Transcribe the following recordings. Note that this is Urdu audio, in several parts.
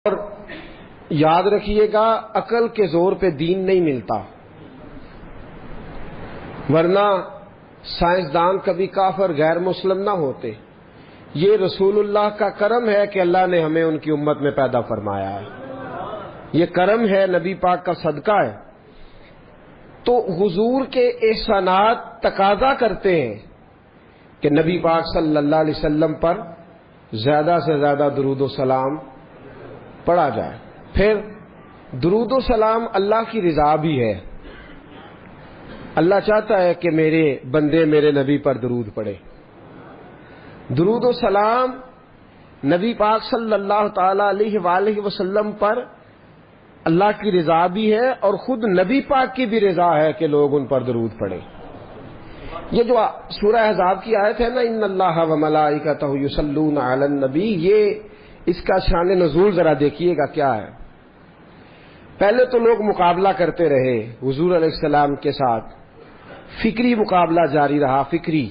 اور یاد رکھیے گا عقل کے زور پہ دین نہیں ملتا، ورنہ سائنسدان کبھی کافر غیر مسلم نہ ہوتے۔ یہ رسول اللہ کا کرم ہے کہ اللہ نے ہمیں ان کی امت میں پیدا فرمایا ہے، یہ کرم ہے، نبی پاک کا صدقہ ہے۔ تو حضور کے احسانات تقاضا کرتے ہیں کہ نبی پاک صلی اللہ علیہ وسلم پر زیادہ سے زیادہ درود و سلام پڑھا جائے۔ پھر درود و سلام اللہ کی رضا بھی ہے، اللہ چاہتا ہے کہ میرے بندے میرے نبی پر درود پڑھے۔ درود و سلام نبی پاک صلی اللہ تعالی علیہ وآلہ وسلم پر اللہ کی رضا بھی ہے، اور خود نبی پاک کی بھی رضا ہے کہ لوگ ان پر درود پڑھیں۔ یہ جو سورہ احزاب کی آیت ہے نا، ان اللہ و ملائکتہ یصلون علی النبی، یہ اس کا شان نزول ذرا دیکھیے گا کیا ہے۔ پہلے تو لوگ مقابلہ کرتے رہے حضور علیہ السلام کے ساتھ، فکری مقابلہ جاری رہا، فکری۔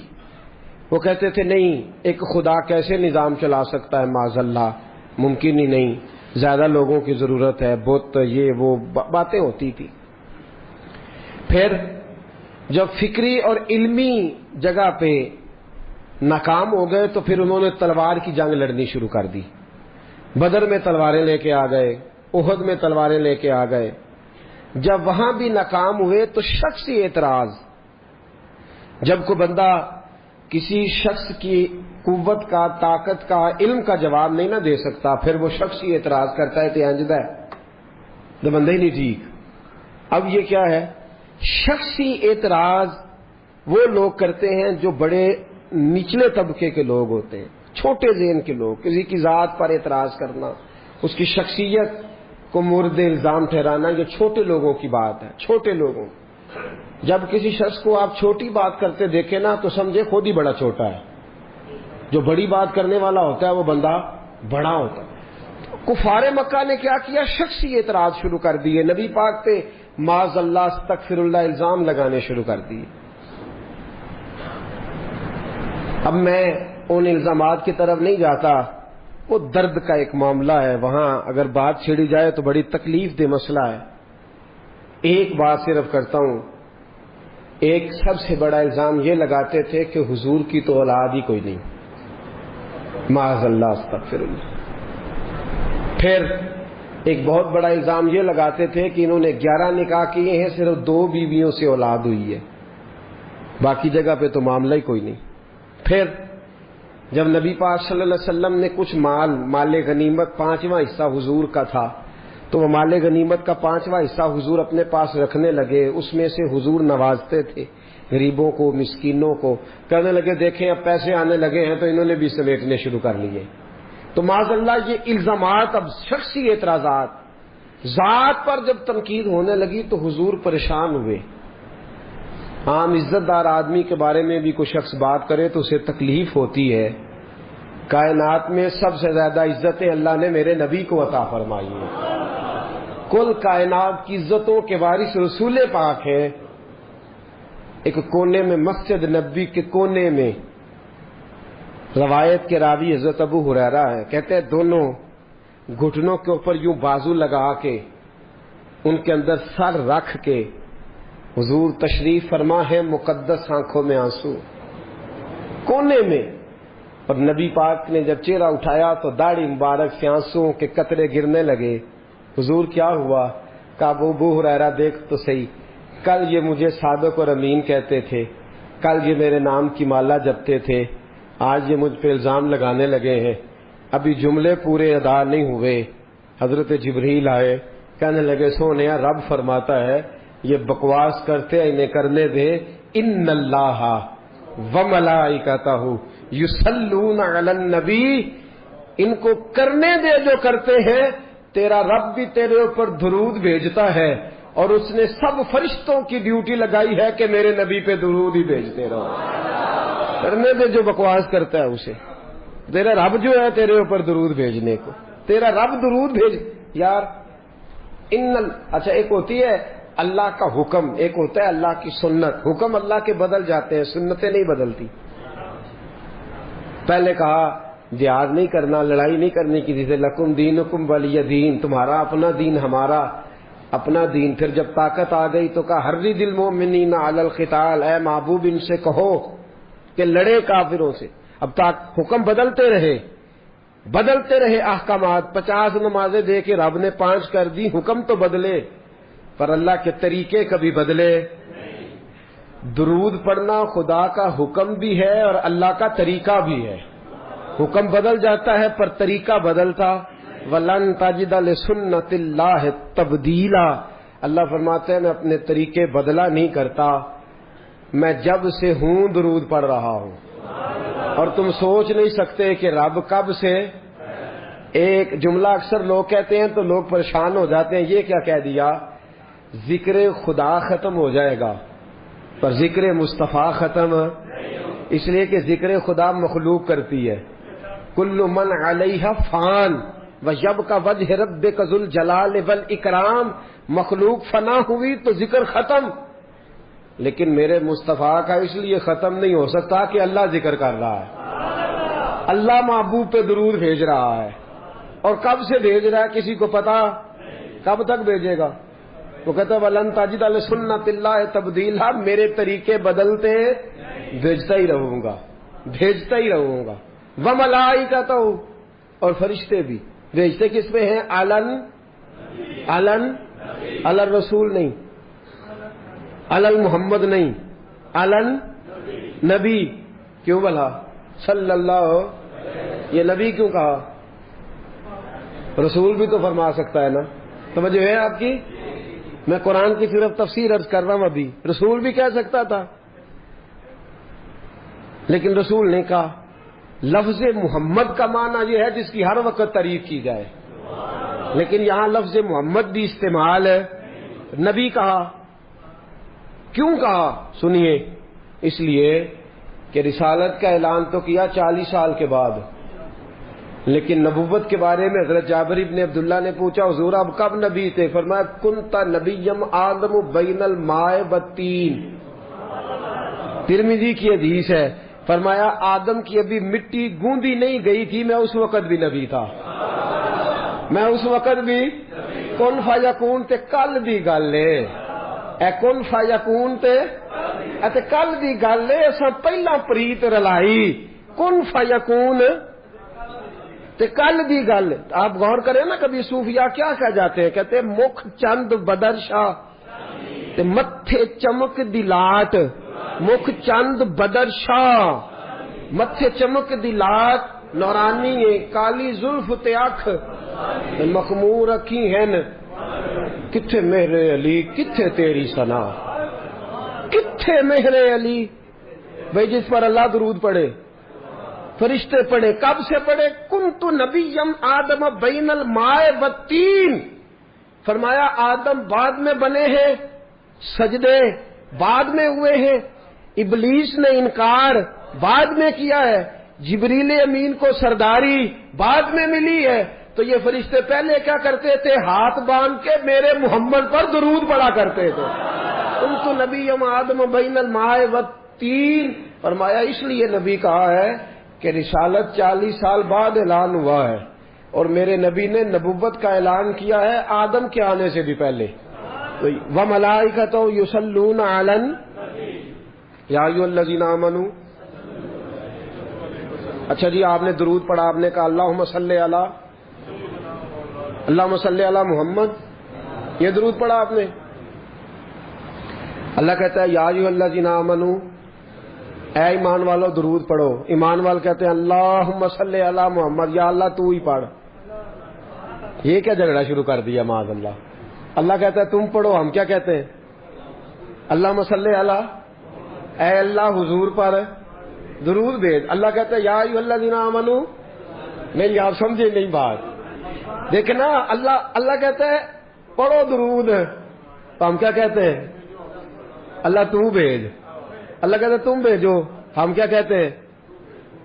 وہ کہتے تھے نہیں، ایک خدا کیسے نظام چلا سکتا ہے، معاذ اللہ، ممکن ہی نہیں، زیادہ لوگوں کی ضرورت ہے، بت یہ وہ باتیں ہوتی تھی۔ پھر جب فکری اور علمی جگہ پہ ناکام ہو گئے تو پھر انہوں نے تلوار کی جنگ لڑنی شروع کر دی۔ بدر میں تلواریں لے کے آ گئے، احد میں تلواریں لے کے آ گئے۔ جب وہاں بھی ناکام ہوئے تو شخصی اعتراض، جب کوئی بندہ کسی شخص کی قوت کا، طاقت کا، علم کا جواب نہیں نہ دے سکتا، پھر وہ شخصی اعتراض کرتا ہے، انجدہ ہے تو بندہ ہی نہیں ٹھیک۔ اب یہ کیا ہے؟ شخصی اعتراض وہ لوگ کرتے ہیں جو بڑے نچلے طبقے کے لوگ ہوتے ہیں، چھوٹے ذہن کے لوگ، کسی کی ذات پر اعتراض کرنا، اس کی شخصیت کو مورد الزام ٹھہرانا، یہ چھوٹے لوگوں کی بات ہے، چھوٹے لوگوں۔ جب کسی شخص کو آپ چھوٹی بات کرتے دیکھیں نا تو سمجھے خود ہی بڑا چھوٹا ہے، جو بڑی بات کرنے والا ہوتا ہے وہ بندہ بڑا ہوتا ہے۔ کفار مکہ نے کیا کیا؟ شخصی اعتراض شروع کر دیے، نبی پاک پہ معاذ اللہ استغفر اللہ الزام لگانے شروع کر دیے۔ اب میں ان الزامات کی طرف نہیں جاتا، وہ درد کا ایک معاملہ ہے، وہاں اگر بات چھڑی جائے تو بڑی تکلیف دہ مسئلہ ہے۔ ایک بات صرف کرتا ہوں، ایک سب سے بڑا الزام یہ لگاتے تھے کہ حضور کی تو اولاد ہی کوئی نہیں، معاذ اللہ استغفر اللہ۔ پھر ایک بہت بڑا الزام یہ لگاتے تھے کہ انہوں نے 11 نکاح کیے ہیں، صرف 2 بیویوں سے اولاد ہوئی ہے، باقی جگہ پہ تو معاملہ ہی کوئی نہیں۔ پھر جب نبی پاک صلی اللہ علیہ وسلم نے کچھ مال غنیمت 5واں حصہ حضور کا تھا، تو وہ مال غنیمت کا 5واں حصہ حضور اپنے پاس رکھنے لگے، اس میں سے حضور نوازتے تھے غریبوں کو، مسکینوں کو، کہنے لگے دیکھیں اب پیسے آنے لگے ہیں تو انہوں نے بھی سمیٹنے شروع کر لیے۔ تو معاذ اللہ یہ الزامات، اب شخصی اعتراضات، ذات پر جب تنقید ہونے لگی تو حضور پریشان ہوئے۔ عام عزت دار آدمی کے بارے میں بھی کوئی شخص بات کرے تو اسے تکلیف ہوتی ہے۔ کائنات میں سب سے زیادہ عزتیں اللہ نے میرے نبی کو عطا فرمائی ہیں، کل کائنات کی عزتوں کے وارث رسول پاک ہیں۔ ایک کونے میں، مسجد نبی کے کونے میں، روایت کے راوی حضرت ابو ہریرہ ہے، کہتے ہیں دونوں گھٹنوں کے اوپر یوں بازو لگا کے، ان کے اندر سر رکھ کے حضور تشریف فرما ہے، مقدس آنکھوں میں آنسو، کونے میں۔ اور نبی پاک نے جب چہرہ اٹھایا تو داڑھی مبارک سے آنسوؤں کے قطرے گرنے لگے۔ حضور کیا ہوا؟ کہا ابو ہریرہ دیکھ تو صحیح، کل یہ مجھے صادق اور امین کہتے تھے، کل یہ میرے نام کی مالا جپتے تھے، آج یہ مجھ پہ الزام لگانے لگے ہیں، ابھی جملے پورے ادا نہیں ہوئے۔ حضرت جبریل آئے، کہنے لگے سونیا رب فرماتا ہے یہ بکواس کرتے ہیں، انہیں کرنے دے، ان اللہ وملائکتہ یصلون علی النبی، ان کو کرنے دے جو کرتے ہیں، تیرا رب بھی تیرے اوپر درود بھیجتا ہے، اور اس نے سب فرشتوں کی ڈیوٹی لگائی ہے کہ میرے نبی پہ درود ہی بھیجتے رہو۔ کرنے دے جو بکواس کرتا ہے اسے، تیرا رب جو ہے تیرے اوپر درود بھیجنے کو، تیرا رب درود بھیج یار۔ اچھا ایک ہوتی ہے اللہ کا حکم، ایک ہوتا ہے اللہ کی سنت۔ حکم اللہ کے بدل جاتے ہیں، سنتیں نہیں بدلتی۔ پہلے کہا جہاد نہیں کرنا، لڑائی نہیں کرنی کسی سے، لکم دینکم ولی دین، تمہارا اپنا دین ہمارا اپنا دین۔ پھر جب طاقت آ گئی تو کہا حرِّض المؤمنین علی القتال، اے محبوب ان سے کہو کہ لڑے کافروں سے۔ اب تک حکم بدلتے رہے احکامات، 50 نمازیں دے کے رب نے 5 کر دی، حکم تو بدلے پر اللہ کے طریقے کبھی بدلے۔ درود پڑھنا خدا کا حکم بھی ہے اور اللہ کا طریقہ بھی ہے۔ حکم بدل جاتا ہے پر طریقہ بدلتا۔ وَلَن تَجِدَ لِسُنَّتِ اللَّهِ تَبْدِيلًا، اللہ فرماتے ہیں میں اپنے طریقے بدلا نہیں کرتا، میں جب سے ہوں درود پڑھ رہا ہوں۔ اور تم سوچ نہیں سکتے کہ رب کب سے، ایک جملہ اکثر لوگ کہتے ہیں تو لوگ پریشان ہو جاتے ہیں، یہ کیا کہہ دیا؟ ذکر خدا ختم ہو جائے گا پر ذکر مصطفیٰ ختم، اس لیے کہ ذکر خدا مخلوق کرتی ہے۔ کل من علیہ فان ویبقی وجہ ربک ذو الجلال والاکرام، مخلوق فنا ہوئی تو ذکر ختم، لیکن میرے مصطفیٰ کا اس لیے ختم نہیں ہو سکتا کہ اللہ ذکر کر رہا ہے، اللہ محبوب پہ درود بھیج رہا ہے، اور کب سے بھیج رہا ہے کسی کو پتا؟ کب تک بھیجے گا؟ وہ کہتا ہے وَلَن تَجِدَ لِسُنَّتِ اللَّهِ تَبْدِيلًا، میرے طریقے بدلتے بھیجتا ہی رہوں گا۔ وَمَلَائِکَتُهُ، اور فرشتے بھی بھیجتے کس پہ ہیں؟ علی الرسول نہیں، علی المحمد نہیں، علی نبی۔ کیوں بھلا صلی اللہ، یہ نبی کیوں کہا؟ رسول بھی تو فرما سکتا ہے نا، توجہ ہے آپ کی؟ میں قرآن کی صرف تفسیر عرض کر رہا ہوں، ابھی رسول بھی کہہ سکتا تھا لیکن رسول نے کہا۔ لفظ محمد کا معنی یہ ہے جس کی ہر وقت تعریف کی جائے، لیکن یہاں لفظ محمد بھی استعمال ہے، نبی کہا۔ کیوں کہا؟ سنیے، اس لیے کہ رسالت کا اعلان تو کیا 40 سال کے بعد، لیکن نبوت کے بارے میں حضرت جابر بن عبداللہ نے پوچھا حضور اب کب نبی تھے؟ فرمایا کنت نبیم آدم بین الماء والطین، ترمذی کی حدیث ہے، فرمایا آدم کی ابھی مٹی گوندی نہیں گئی تھی، میں اس وقت بھی نبی تھا، میں اس وقت بھی۔ کن فیکون تے کل دی گل ہے، اے کن فیکون تے کل دی گل ہے، اساں پہلا پریت رلائی، کن فیکون تے کل دی گل۔ آپ غور کریں نا، کبھی صوفیاء کیا کہہ جاتے ہیں؟ کہتے ہیں مکھ چند بدر شاہ تے متھے چمک دی لاٹ، مکھ چند بدر شاہ متھے چمک دی لاٹ، نورانی ہے کالی زلف تے اکھ مخمور اکھی ہیں، کتھے مہر علی کتھے تیری ثنا، کتھے مہر علی؟ بھئی جس پر اللہ درود پڑھے، فرشتے پڑھے، کب سے پڑھے؟ کنت نبیم آدم بین الماء والطین، فرمایا آدم بعد میں بنے ہیں، سجدے بعد میں ہوئے ہیں، ابلیس نے انکار بعد میں کیا ہے، جبریل امین کو سرداری بعد میں ملی ہے، تو یہ فرشتے پہلے کیا کرتے تھے؟ ہاتھ باندھ کے میرے محمد پر درود پڑا کرتے تھے۔ کنت نبیم آدم بین الماء والطین، فرمایا اس لیے نبی کہا ہے کہ رسالت 40 سال بعد اعلان ہوا ہے، اور میرے نبی نے نبوت کا اعلان کیا ہے آدم کے آنے سے بھی پہلے۔ وَمَلَائِکَتُهُ يُصَلُّونَ عَلَى یا ایھا الذین آمنوا۔ اچھا جی، آپ نے درود پڑھا، آپ نے کہا اللہم صلی علی محمد، یہ درود پڑھا آپ نے۔ اللہ کہتا ہے یا ایھا الذین آمنوا، اے ایمان والو درود پڑھو۔ ایمان وال کہتے ہیں اللہم صلی علی محمد، یا اللہ تو ہی پڑھ۔ یہ کیا جھگڑا شروع کر دیا معاذ اللہ؟ اللہ کہتا ہے تم پڑھو، ہم کیا کہتے ہیں؟ اللہم صلی علی، اے اللہ حضور پر درود بھیج۔ اللہ کہتا ہے یا ایھا الذین آمنوا، میری آپ سمجھے نہیں بات، دیکھنا اللہ کہتا ہے پڑھو درود، تو ہم کیا کہتے ہیں؟ اللہ تو بھیج۔ اللہ کہتا ہے تم بھیجو، ہم کیا کہتے ہیں؟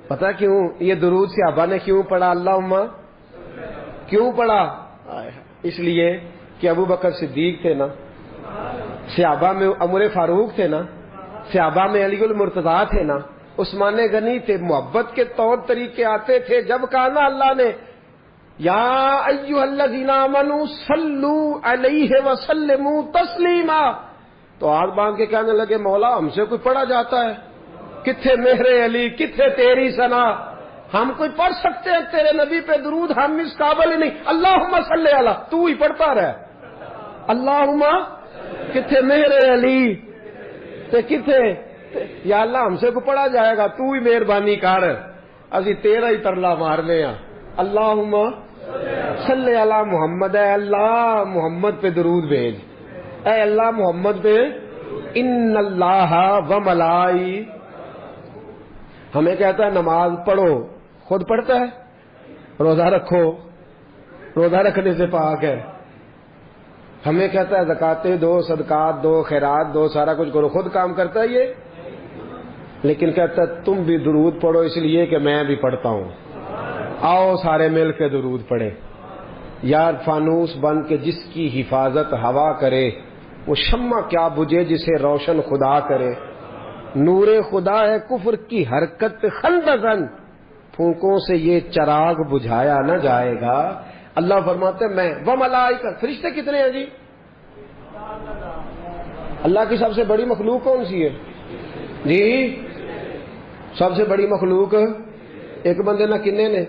پتہ کیوں یہ درود صحابہ نے کیوں پڑھا؟ اللہم کیوں پڑھا؟ اس لیے کہ ابو بکر صدیق تھے نا، صحابہ میں عمر فاروق تھے نا، صحابہ میں علی المرتضیٰ تھے نا، عثمان غنی تھے، محبت کے طور طریقے آتے تھے. جب کہا نا اللہ نے یا ایھا الذین آمنوا صلوا علیہ وسلموا تسلیما، تو ہاتھ باندھ کے کہنے لگے مولا ہم سے کوئی پڑھا جاتا ہے؟ کتھے میرے علی، کتھے تیری ثنا، ہم کوئی پڑھ سکتے ہیں تیرے نبی پہ درود؟ ہم اس قابل ہی نہیں. اللہم صلی علی، تو ہی پڑھتا رہ. اللہم کتھے میرے علی تے کتھے یا اللہ ہم سے کو پڑھا جائے گا، تو ہی مہربانی کر، اسی تیرا ہی ترلا مارنے ہاں. اللہم صلی علی محمد، اے اللہ محمد پہ درود بھیج، اے اللہ محمد پہ. ان اللہ و ملائی، ہمیں کہتا ہے نماز پڑھو، خود پڑھتا ہے؟ روزہ رکھو، روزہ رکھنے سے پاک ہے. ہمیں کہتا ہے زکاتیں دو، صدقات دو، خیرات دو، سارا کچھ کرو، خود کام کرتا ہے یہ؟ لیکن کہتا ہے تم بھی درود پڑھو اس لیے کہ میں بھی پڑھتا ہوں. آؤ سارے مل کے درود پڑھے. یار فانوس بن کے جس کی حفاظت ہوا کرے، وہ شمع کیا بجھے جسے روشن خدا کرے. نور خدا ہے کفر کی حرکت خندقن، پھونکوں سے یہ چراغ بجھایا نہ جائے گا. اللہ فرماتے میں و ملائکہ، فرشتے کتنے ہیں جی؟ اللہ کی سب سے بڑی مخلوق کون سی ہے جی؟ سب سے بڑی مخلوق ایک بندے نہ کنے نے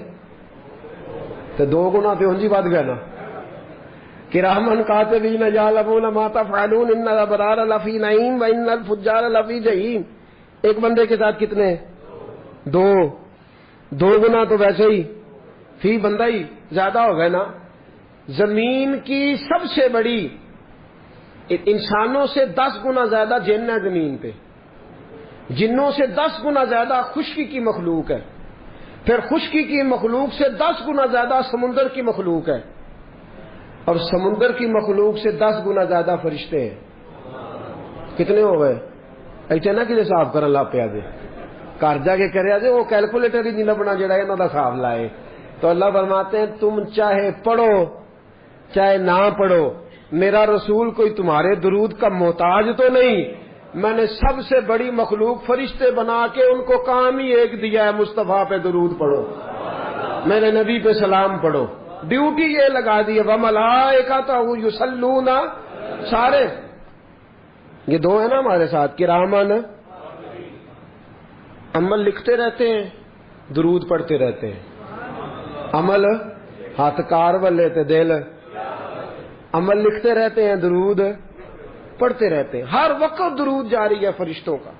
تو دو گنا تو جی ود گئے نا. کرامن کاتبین یعلمون ما تفعلون ان الابرار لفی نعیم و ان الفجار لفی جحیم. ایک بندے کے ساتھ کتنے؟ دو گنا تو ویسے ہی فی بندہ ہی زیادہ ہو گئے نا. زمین کی سب سے بڑی، انسانوں سے 10 گنا زیادہ جن ہے زمین پہ، جنوں سے 10 گنا زیادہ خشکی کی مخلوق ہے، پھر خشکی کی مخلوق سے 10 گنا زیادہ سمندر کی مخلوق ہے، اور سمندر کی مخلوق سے 10 گنا زیادہ فرشتے ہیں. کتنے ہو گئے؟ ایسے نہ کسی صاف کرن لا پیا جے، گھر جا کے کریا جے وہ کیلکولیٹر ہی نہیں لبنا جڑا انہاں دا حساب لائے. تو اللہ فرماتے ہیں تم چاہے پڑھو چاہے نہ پڑھو، میرا رسول کوئی تمہارے درود کا محتاج تو نہیں. میں نے سب سے بڑی مخلوق فرشتے بنا کے ان کو کام ہی ایک دیا ہے، مصطفیٰ پہ درود پڑھو، میرے نبی پہ سلام پڑھو. ڈیوٹی یہ لگا دی ہے وَمَلَائِکَتُهُ يُصَلُّونَ. سارے یہ دو ہیں نا ہمارے ساتھ، کرامن، عمل لکھتے رہتے ہیں، درود پڑھتے رہتے ہیں. عمل ہاتھ کار والے تے دل، عمل لکھتے رہتے ہیں، درود پڑھتے رہتے ہیں. ہر وقت درود جاری ہے فرشتوں کا،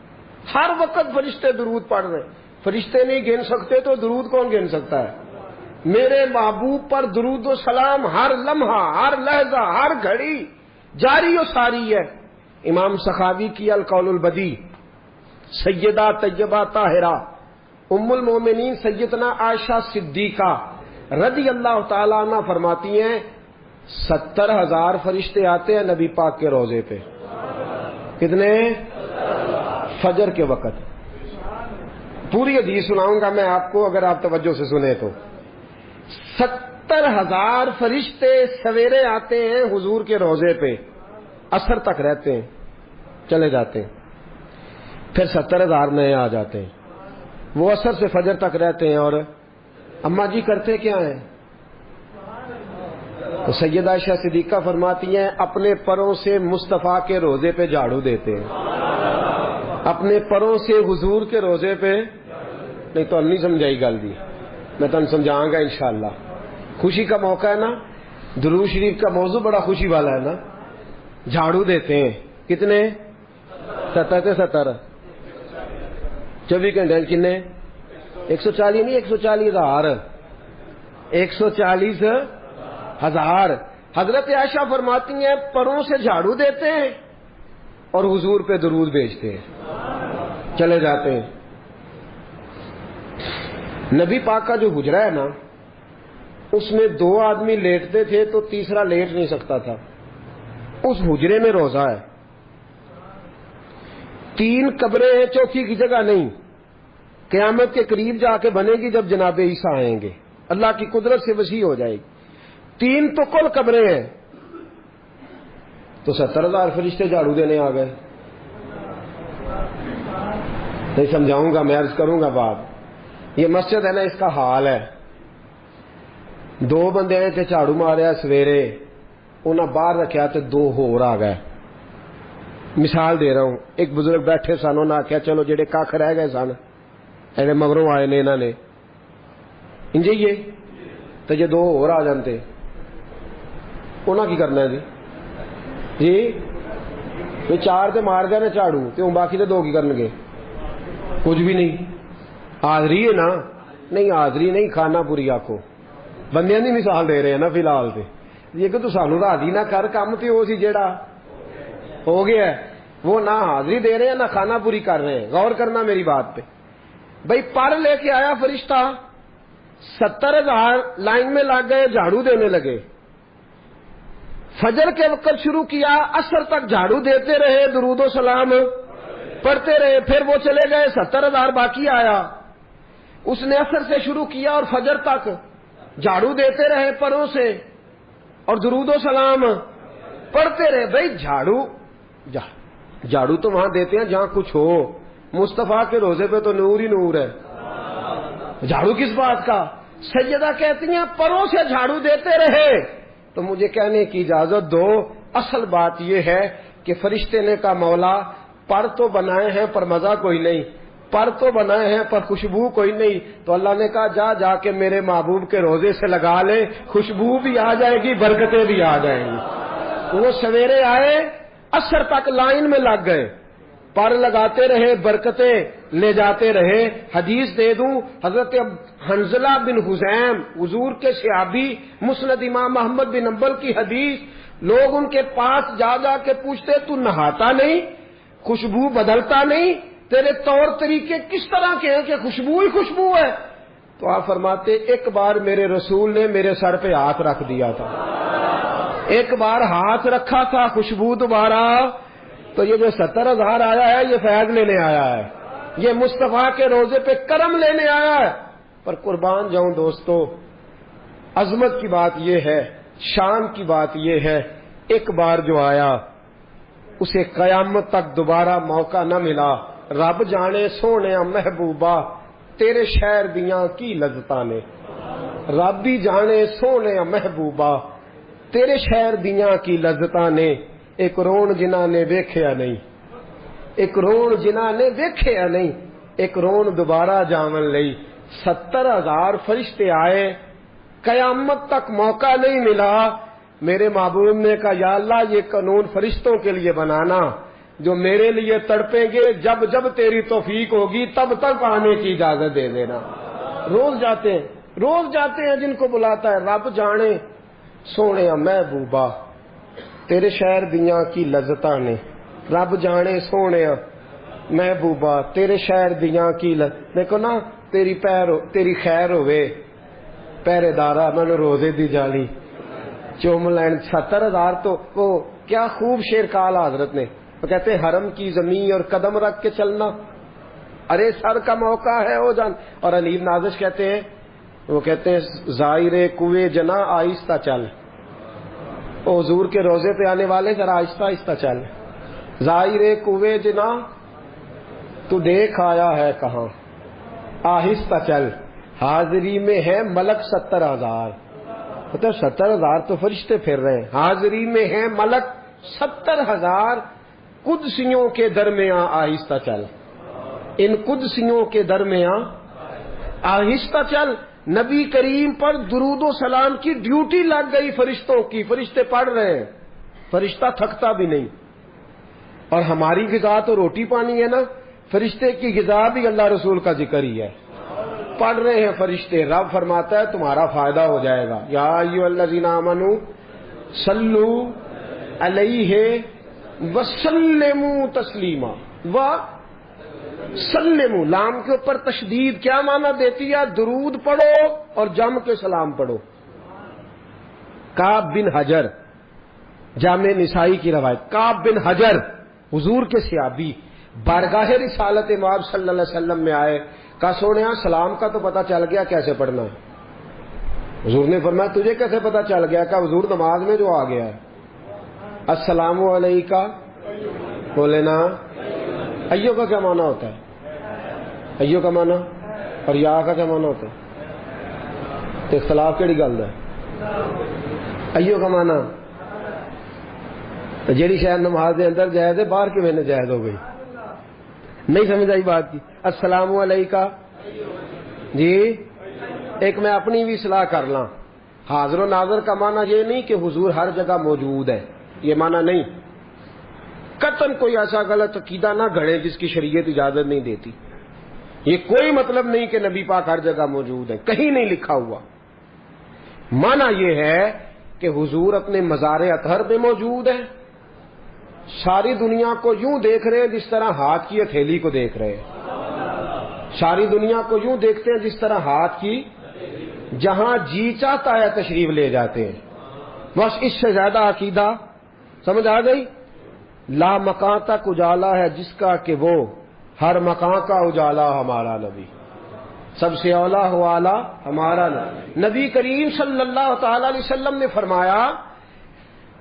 ہر وقت فرشتے درود پڑھ رہے ہیں. فرشتے نہیں گن سکتے تو درود کون گن سکتا ہے؟ میرے محبوب پر درود و سلام ہر لمحہ، ہر لحظہ، ہر گھڑی جاری و ساری ہے. امام سخاوی کی القول البدی، سیدہ طیبہ طاہرہ ام المومنین سیدنا عائشہ صدیقہ رضی اللہ تعالیٰ عنہ فرماتی ہیں 70,000 فرشتے آتے ہیں نبی پاک کے روضے پہ. کتنے؟ فجر کے وقت. پوری حدیث سناؤں گا میں آپ کو اگر آپ توجہ سے سنیں تو. 70,000 فرشتے سویرے آتے ہیں حضور کے روضے پہ، عصر تک رہتے ہیں، چلے جاتے ہیں. پھر 70,000 نئے آ جاتے ہیں، وہ عصر سے فجر تک رہتے ہیں. اور اماں جی کرتے کیا ہیں؟ تو سیدہ عائشہ صدیقہ فرماتی ہیں اپنے پروں سے مصطفیٰ کے روضے پہ جھاڑو دیتے ہیں، اپنے پروں سے حضور کے روضے پہ. نہیں تو نہیں سمجھائی گل دی، میں تم سمجھاؤں گا انشاءاللہ. خوشی کا موقع ہے نا، درود شریف کا موضوع بڑا خوشی والا ہے نا. جھاڑو دیتے ہیں کتنے؟ 70 24 گھنٹے کنے؟ 140 نہیں، 140,000، 140,000. حضرت عائشہ فرماتی ہیں پروں سے جھاڑو دیتے ہیں اور حضور پہ درود بھیجتے ہیں، چلے جاتے ہیں. نبی پاک کا جو حجرہ ہے نا، اس میں 2 آدمی لیٹتے تھے تو تیسرا لیٹ نہیں سکتا تھا. اس حجرے میں روزہ ہے، 3 قبریں ہیں، چوتھی کی جگہ نہیں. قیامت کے قریب جا کے بنے گی جب جناب عیسیٰ آئیں گے، اللہ کی قدرت سے وسیع ہو جائے گی. 3 تو کل قبریں ہیں، تو 70,000 فرشتے جھاڑو دینے آ گئے. نہیں سمجھاؤں گا، میں عرض کروں گا بات. یہ مسجد ہے نا، اس کا حال ہے. دو بندے آئے تھے جھاڑو ماریا سویرے، انہیں باہر رکھا تو دو ہور آ گئے. مثال دے رہا ہوں. ایک بزرگ بیٹھے سن، انہیں آخیا چلو جڑے کھ رہ گئے سن ایڈے مگروں آئے نے انہوں نے انجے تو جی دو ہور آ جاندے انہاں کی کرنا ہے جی چار تے مار گئے نا جھاڑو تے باقی تے دو کی کرن گے؟ کچھ بھی نہیں. حاضری ہے نا، نہیں حاضری نہیں، کھانا پوری آکھو. بندیاں دی مثال دے رہے ہیں نا فی الحال تے. یہ کہ تو سانو راضی نہ کر کام تے وہ سی جیڑا ہو گیا ہے، وہ نہ حاضری دے رہے ہیں نہ کھانا پوری کر رہے ہیں. غور کرنا میری بات پہ. بھائی پر لے کے آیا فرشتہ، 70,000 لائن میں لگ گئے، جھاڑو دینے لگے. فجر کے وقت شروع کیا، عصر تک جھاڑو دیتے رہے، درود و سلام پڑھتے رہے. پھر وہ چلے گئے، 70,000 باقی آیا. اس نے عصر سے شروع کیا اور فجر تک جھاڑو دیتے رہے پروں سے اور درود و سلام پڑھتے رہے. بھائی جھاڑو تو وہاں دیتے ہیں جہاں کچھ ہو. مصطفیٰ کے روزے پہ تو نور ہی نور ہے، جھاڑو کس بات کا؟ سیدہ کہتی ہیں پروں سے جھاڑو دیتے رہے. تو مجھے کہنے کی اجازت دو، اصل بات یہ ہے کہ فرشتے نے کہا مولا پر تو بنائے ہیں پر مزہ کوئی نہیں، پر تو بنائے ہیں پر خوشبو کوئی نہیں. تو اللہ نے کہا جا کے میرے محبوب کے روزے سے لگا لے، خوشبو بھی آ جائے گی، برکتیں بھی آ جائیں گی. وہ سویرے آئے، عصر تک لائن میں لگ گئے، پر لگاتے رہے، برکتیں لے جاتے رہے. حدیث دے دوں، حضرت حنظلہ بن حزیم حضور کے صحابی، مسند امام محمد بن حنبل کی حدیث. لوگ ان کے پاس جا جا کے پوچھتے تو نہاتا نہیں، خوشبو بدلتا نہیں، تیرے طور طریقے کس طرح کے ہیں کہ خوشبو ہی خوشبو ہے؟ تو آپ فرماتے ایک بار میرے رسول نے میرے سر پہ ہاتھ رکھ دیا تھا، ایک بار ہاتھ رکھا تھا، خوشبو دوبارہ. تو یہ جو 70,000 آیا ہے یہ فیض لینے آیا ہے، یہ مصطفیٰ کے روزے پہ کرم لینے آیا ہے. پر قربان جاؤں دوستو، عظمت کی بات یہ ہے، شان کی بات یہ ہے، ایک بار جو آیا اسے قیامت تک دوبارہ موقع نہ ملا. رب جانے سونے محبوبہ تیرے شہر دیاں کی لذتاں نے، رب بھی جانے سونے محبوبہ تیرے شہر دیاں کی لذتاں نے. ایک رون جنہاں نے ویکھیا نہیں، ایک رون جنہاں نے ویکھیا نہیں، ایک رون دوبارہ جاون لئی. 70,000 فرشتے آئے، قیامت تک موقع نہیں ملا. میرے محبوب نے کہا یا اللہ یہ قانون فرشتوں کے لیے بنانا جو میرے لیے تڑپیں گے، جب جب تیری توفیق ہوگی تب تک آنے کی اجازت دے دینا. روز جاتے ہیں جن کو بلاتا ہے. رب جانے سونے محبوبہ تیرے شہر دیاں کی لذتاں نے، رب جانے سونے محبوبہ تیرے شہر دیاں کی دیکھو نا، تیری خیر ہوئے پہرے دارا میں نے روزے دی جالی چوم لین. 70,000 تو وہ کیا خوب شعر کہا حضرت نے. وہ کہتے ہیں حرم کی زمین اور قدم رکھ کے چلنا، ارے سر کا موقع ہے ہو جان. اور علی نازش کہتے ہیں، وہ کہتے ہیں زائر کوے جنا آہستہ چل. حضور کے روزے پہ آنے والے ذرا آہستہ آہستہ چل. زائر کوے جنا تو دیکھ آیا ہے کہاں، آہستہ چل. حاضری میں ہے ملک 70,000، مطلب 70,000 تو فرشتے پھر رہے ہیں. حاضری میں ہے ملک 70,000. قدسیوں کے درمیان آہستہ چل، ان قدسیوں کے درمیان آہستہ چل. نبی کریم پر درود و سلام کی ڈیوٹی لگ گئی فرشتوں کی، فرشتے پڑھ رہے ہیں، فرشتہ تھکتا بھی نہیں. اور ہماری غذا تو روٹی پانی ہے نا، فرشتے کی غذا بھی اللہ رسول کا ذکر ہی ہے. پڑھ رہے ہیں فرشتے، رب فرماتا ہے تمہارا فائدہ ہو جائے گا. یا ایھا الذین آمنوا صلو علیہ وسلموا تسلیما. سلموا لام کے اوپر تشدید کیا معنی دیتی ہے؟ درود پڑھو اور جم کے سلام پڑھو. کعب بن حجر، جامع نسائی کی روایت، کعب بن حجر حضور کے صحابی بارگاہ رسالت مآب صلی اللہ علیہ وسلم میں آئے. کہا سونیا سلام کا تو پتہ چل گیا کیسے پڑھنا ہے. حضور نے فرمایا تجھے کیسے پتہ چل گیا؟ کہا حضور نماز میں جو آ گیا ہے السلام علیکہ، بولے نا. ایو کا کیا معنی ہوتا ہے؟ ایو کا معنی اور یا کا کیا معنی ہوتا ہے؟ تو اختلاف کیڑی گل ہے؟ ایو کا معنی تو جیڑی شاید نماز دے اندر جائز ہے باہر کیوں میں جائز ہو گئی؟ نہیں سمجھ آئی بات کی؟ السلام علیکم جی ایک میں اپنی بھی اصلاح کر لاں. حاضر و ناظر کا معنی یہ نہیں کہ حضور ہر جگہ موجود ہے، یہ معنی نہیں. قطعاً کوئی ایسا غلط عقیدہ نہ گھڑے جس کی شریعت اجازت نہیں دیتی. یہ کوئی مطلب نہیں کہ نبی پاک ہر جگہ موجود ہے، کہیں نہیں لکھا ہوا. معنی یہ ہے کہ حضور اپنے مزار اطہر پہ موجود ہے، ساری دنیا کو یوں دیکھ رہے ہیں جس طرح ہاتھ کی ہتھیلی کو دیکھ رہے ہیں. ساری دنیا کو یوں دیکھتے ہیں جس طرح ہاتھ کی، جہاں جی چاہتا ہے تشریف لے جاتے ہیں. بس اس سے زیادہ عقیدہ سمجھ آ گئی؟ لا مکان تک اجالا ہے جس کا کہ وہ ہر مکان کا اجالا ہمارا نبی، سب سے اولا ہو اعلیٰ ہمارا نبی. نبی کریم صلی اللہ تعالی علیہ وسلم نے فرمایا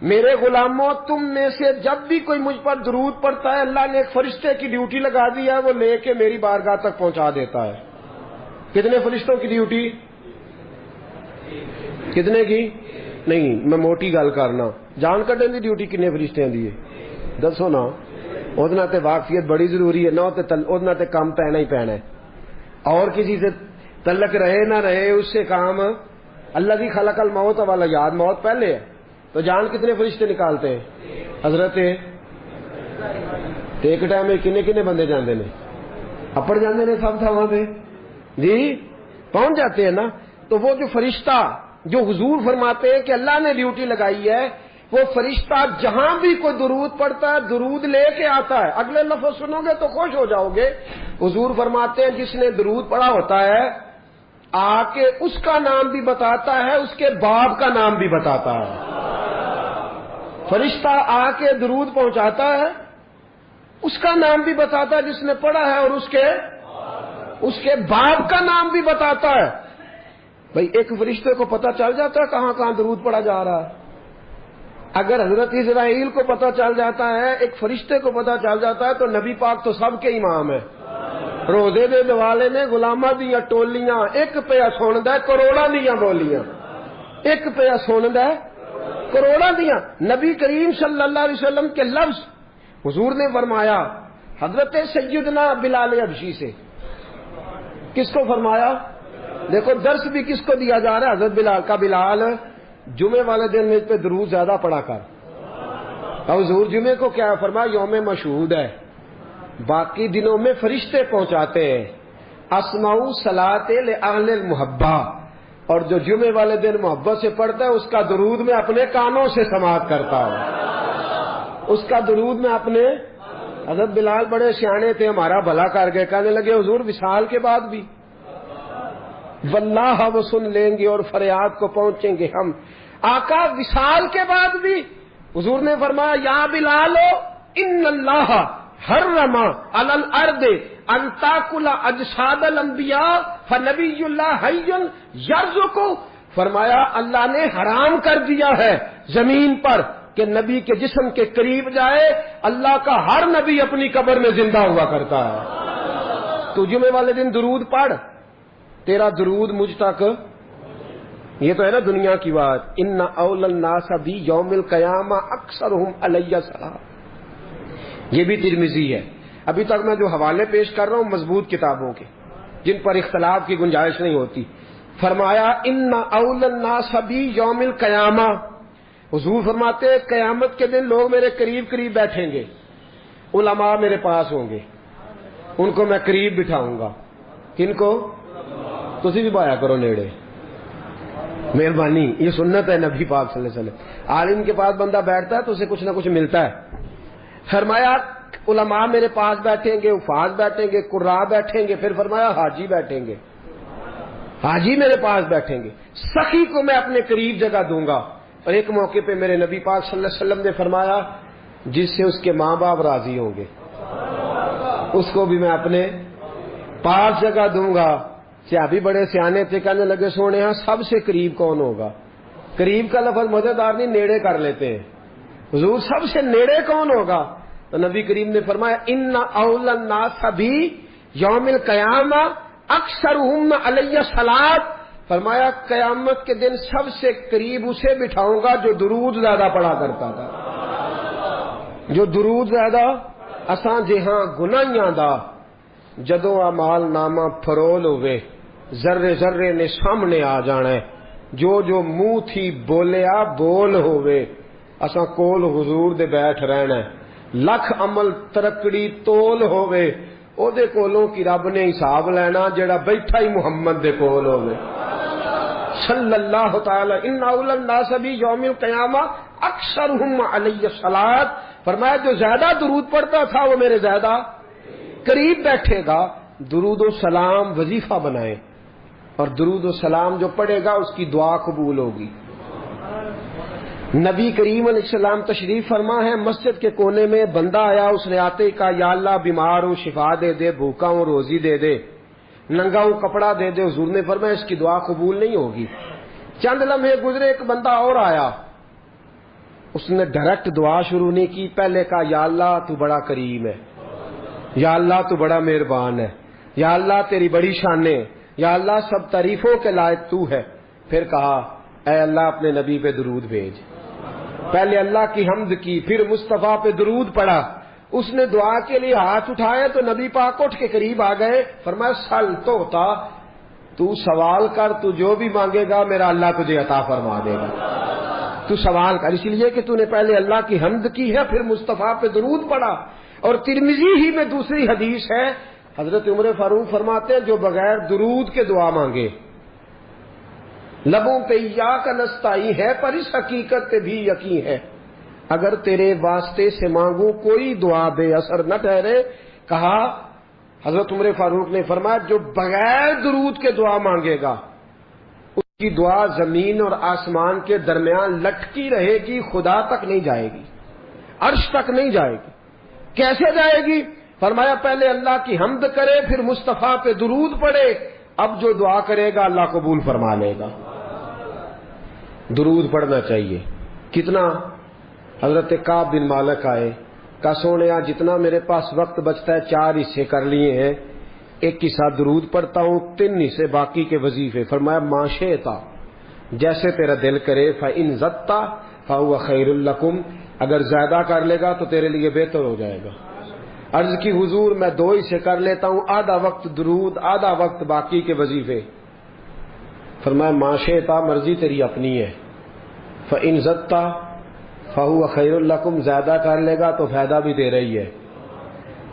میرے غلاموں تم میں سے جب بھی کوئی مجھ پر درود پڑتا ہے اللہ نے ایک فرشتے کی ڈیوٹی لگا دی ہے، وہ لے کے میری بارگاہ تک پہنچا دیتا ہے. کتنے فرشتوں کی ڈیوٹی؟ کتنے کی؟ نہیں میں موٹی گل کرنا، جان کٹن دی ڈیوٹی کنے فرشتیاں دی ہے دسو نا. ادنا تے واقفیت بڑی ضروری ہے نا، ادنا تے کام پینا ہی پینا ہے. اور کسی سے تعلق رہے نہ رہے اس سے کام. اللہ کی خلق الموت والا یاد موت پہلے ہے، تو جان کتنے فرشتے نکالتے ہیں؟ حضرت ایک ٹائم میں کنے کنے بندے جاندے نے؟ اپڑ جاندے نے سب تھاواں تے جی پہنچ جاتے ہیں نا. تو وہ جو فرشتہ جو حضور فرماتے ہیں کہ اللہ نے ڈیوٹی لگائی ہے، وہ فرشتہ جہاں بھی کوئی درود پڑتا ہے درود لے کے آتا ہے. اگلے لفظ سنو گے تو خوش ہو جاؤ گے. حضور فرماتے ہیں جس نے درود پڑھا ہوتا ہے آ کے اس کا نام بھی بتاتا ہے، اس کے باپ کا نام بھی بتاتا ہے. فرشتہ آ کے درود پہنچاتا ہے، اس کا نام بھی بتاتا ہے جس نے پڑھا ہے، اور اس کے باپ کا نام بھی بتاتا ہے. بھئی ایک فرشتے کو پتہ چل جاتا ہے کہاں کہاں درود پڑھا جا رہا ہے. اگر حضرت اسرائیل کو پتہ چل جاتا ہے، ایک فرشتے کو پتہ چل جاتا ہے، تو نبی پاک تو سب کے امام ہے. روزے دے دوالے نے غلاماں دیاں ٹولیاں ایک پیا سندا ہے کروڑاں دیاں بولیاں، ایک پیا سندا ہے کروڑاں دیاں. نبی کریم صلی اللہ علیہ وسلم کے لفظ حضور نے فرمایا حضرت سیدنا بلال حبشی سے. کس کو فرمایا؟ دیکھو درس بھی کس کو دیا جا رہا ہے؟ حضرت بلال کا. بلال جمعے والے دن مجھ پہ درود زیادہ پڑھا کر. حضور جمعے کو کیا فرمایا؟ یوم مشہود ہے، باقی دنوں میں فرشتے پہنچاتے ہیں. اسمعوا صلاۃ لأہل المحبہ، اور جو جمعے والے دن محبت سے پڑھتا ہے اس کا درود میں اپنے کانوں سے سماعت کرتا ہوں. اس کا درود میں اپنے. حضرت بلال بڑے سیانے تھے، ہمارا بھلا کر گئے، کہنے لگے حضور وصال کے بعد بھی واللہ وہ سن لیں گے اور فریاد کو پہنچیں گے ہم. آقا وصال کے بعد بھی حضور نے فرمایا یا بلال ان اللہ حرم علی الارض ان تاکل اجساد الانبیاء فنبی اللہ حی یرزق. فرمایا اللہ نے حرام کر دیا ہے زمین پر کہ نبی کے جسم کے قریب جائے. اللہ کا ہر نبی اپنی قبر میں زندہ ہوا کرتا ہے. تو جمعے والے دن درود پڑھ، تیرا درود مجھ تک. یہ تو ہے نا دنیا کی بات. ان اول الناس بی یوم القیامہ اکثرہم علی السلام. یہ بھی ترمذی ہے. ابھی تک میں جو حوالے پیش کر رہا ہوں مضبوط کتابوں کے جن پر اختلاف کی گنجائش نہیں ہوتی. فرمایا ان اول الناس بی یوم القیامہ. حضور فرماتے ہیں قیامت کے دن لوگ میرے قریب قریب بیٹھیں گے، علماء میرے پاس ہوں گے، ان کو میں قریب بٹھاؤں گا. کن کو؟ تسی بھی بایا کرو نیڑے، مہربانی. یہ سنت ہے نبی پاک صلی اللہ علیہ وسلم. عالم کے پاس بندہ بیٹھتا ہے تو اسے کچھ نہ کچھ ملتا ہے. فرمایا علماء میرے پاس بیٹھیں گے، حفاظ بیٹھیں گے، قراء بیٹھیں گے. پھر فرمایا حاجی بیٹھیں گے، حاجی میرے پاس بیٹھیں گے. سخی کو میں اپنے قریب جگہ دوں گا. اور ایک موقع پہ میرے نبی پاک صلی اللہ علیہ وسلم نے فرمایا جس سے اس کے ماں باپ راضی ہوں گے اس کو بھی میں اپنے پاس جگہ دوں گا. صحابی بڑے سیانے تھے، کہنے لگے سونے ہاں سب سے قریب کون ہوگا؟ قریب کا لفظ مزیدار نہیں، نیڑے کر لیتے ہیں. حضور سب سے نیڑے کون ہوگا؟ تو نبی کریم نے فرمایا ان اول الناس بی یوم القیامہ اکثرہم علی الصلاۃ، فرمایا قیامت کے دن سب سے قریب اسے بٹھاؤں گا جو درود زیادہ پڑھا کرتا تھا، جو درود زیادہ۔ اساں جہاں گناہیاں دا جدوں اعمال نامہ فرول ہوئے، ذرے ذرے نے سامنے آ جانا ہے، جو جو منہ تھی بولیا بول ہوئے، اساں کول حضور دے بیٹھ رہنا ہے، لکھ عمل ترکڑی تول ہوئے، او دے کولوں کی رب نے حساب لینا جڑا بیٹھا ہی محمد دے کول ہوئے صلی اللہ تعالی۔ ان اول الناس بھی یوم القیامہ اکثرہم علی الصلاۃ، فرمایا جو زیادہ درود پڑھتا تھا وہ میرے زیادہ قریب بیٹھے گا۔ درود و سلام وظیفہ بنائے، اور درود و سلام جو پڑھے گا اس کی دعا قبول ہوگی۔ نبی کریم علیہ السلام تشریف فرما ہے، مسجد کے کونے میں بندہ آیا، اس نے آتے ہی کہا یا اللہ بیمار ہوں شفا دے دے، بھوکا ہوں روزی دے دے، ننگا ہوں کپڑا دے دے۔ حضور نے فرمایا اس کی دعا قبول نہیں ہوگی۔ چند لمحے گزرے، ایک بندہ اور آیا، اس نے ڈائریکٹ دعا شروع نہیں کی، پہلے کہا یا اللہ تو بڑا کریم ہے، یا اللہ تو بڑا مہربان ہے، یا اللہ تیری بڑی شانیں، یا اللہ سب تعریفوں کے لائق تو ہے۔ پھر کہا اے اللہ اپنے نبی پہ درود بھیج۔ پہلے اللہ کی حمد کی، پھر مصطفیٰ پہ درود پڑھا۔ اس نے دعا کے لیے ہاتھ اٹھائے تو نبی پاک اٹھ کے قریب آ گئے، فرمایا سل تو ہوتا، تو سوال کر، تو جو بھی مانگے گا میرا اللہ تجھے عطا فرما دے گا، تو سوال کر، اس لیے کہ تو نے پہلے اللہ کی حمد کی ہے، پھر مصطفیٰ پہ درود پڑھا۔ اور ترمذی ہی میں دوسری حدیث ہے، حضرت عمر فاروق فرماتے ہیں جو بغیر درود کے دعا مانگے لبوں پہ ایاک نستعین ہے، پر اس حقیقت پہ بھی یقین ہے اگر تیرے واسطے سے مانگوں کوئی دعا بے اثر نہ ٹھہرے۔ کہا حضرت عمر فاروق نے فرمایا جو بغیر درود کے دعا مانگے گا اس کی دعا زمین اور آسمان کے درمیان لٹکی رہے گی، خدا تک نہیں جائے گی، عرش تک نہیں جائے گی۔ کیسے جائے گی؟ فرمایا پہلے اللہ کی حمد کرے، پھر مصطفیٰ پہ درود پڑھے، اب جو دعا کرے گا اللہ قبول فرما لے گا۔ درود پڑھنا چاہیے۔ کتنا؟ حضرت کعب بن مالک آئے، کہا سونیا جتنا میرے پاس وقت بچتا ہے 4 حصے کر لیے ہیں، ایک حصہ درود پڑھتا ہوں، 3 حصے باقی کے وظیفے۔ فرمایا ما شئتا، جیسے تیرا دل کرے، فإن زدت فهو خیر لکم، اگر زیادہ کر لے گا تو تیرے لیے بہتر ہو جائے گا۔ عرض کی حضور میں 2 حصے کر لیتا ہوں، آدھا وقت درود، آدھا وقت باقی کے وظیفے۔ فرمایا ما شئتا، مرضی تیری اپنی ہے، فإن زدت فهو خیر لکم، زیادہ کر لے گا تو فائدہ بھی دے رہی ہے۔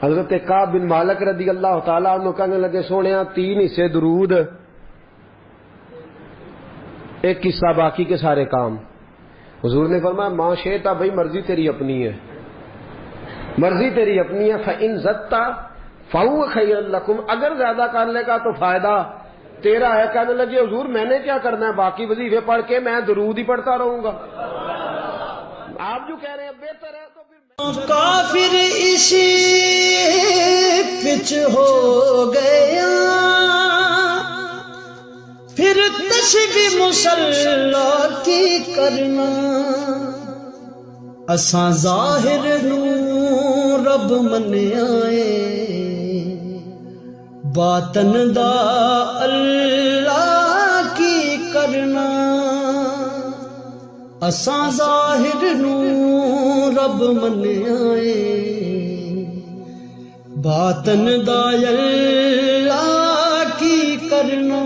حضرت کعب بن مالک رضی اللہ تعالیٰ عنہ کہنے لگے سونیا 3 حصے درود، ایک حصہ باقی کے سارے کام۔ حضور نے فرمایا ما شئتا، بھائی مرضی تیری اپنی ہے، مرضی تیری اپنی ہے، فإن زدت فهو خیر لکم، اگر زیادہ کر لے گا تو فائدہ تیرا ہے۔ کہنے لگے حضور میں نے کیا کرنا ہے، باقی وظیفے پڑھ کے میں درود ہی پڑھتا رہوں گا۔ آپ جو کہہ رہے ہیں بہتر ہے تو پھر کافر اسی پچ ہو گیا، پھر تشبیہ مصلی کی کرنا، اساں ظاہر نو رب منیائے، باطن دا اللہ کی کرنا، اساں ظاہر نو رب منیائے، باطن دا اللہ کی کرنا۔